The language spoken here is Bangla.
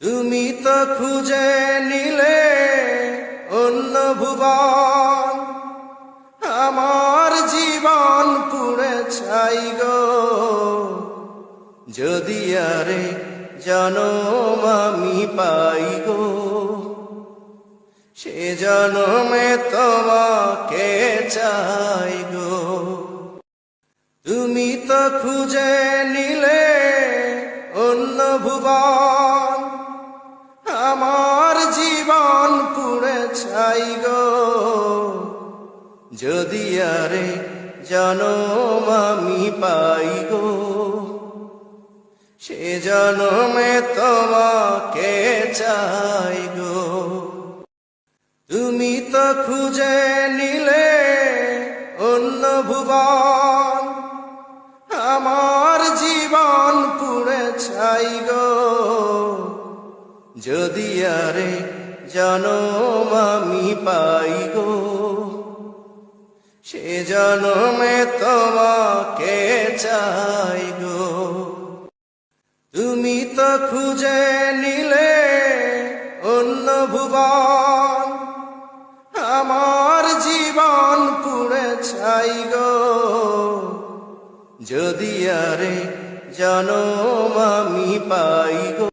তুমি তো খুঁজে নিলে অন্য ভুবন, আমার জীবন পুড়ে ছাই গো। যদি আরে জনম আমি পাই গো, সে জনমে তোমাকে চাই গো। তুমি তো খুঁজে নিলে অন্য ভুবন, আমার জীবন পুড়ে ছাই গো। যদি আরে জনম আমি পাই গো, সে জনমে তোমাকে চাই গো। তুমি তো খুঁজে নিলে অন্য ভুবন, আমার জীবন পুড়ে ছাই গো। যদি আরে জনম আমি পাই গো, সে জনমে তোমাকে চাই গো। তুমি তো খুঁজে নিলে অন্য ভুবন, আমার জীবন পুড়ে ছাই গো। যদি আরে জনম আমি পাই গো,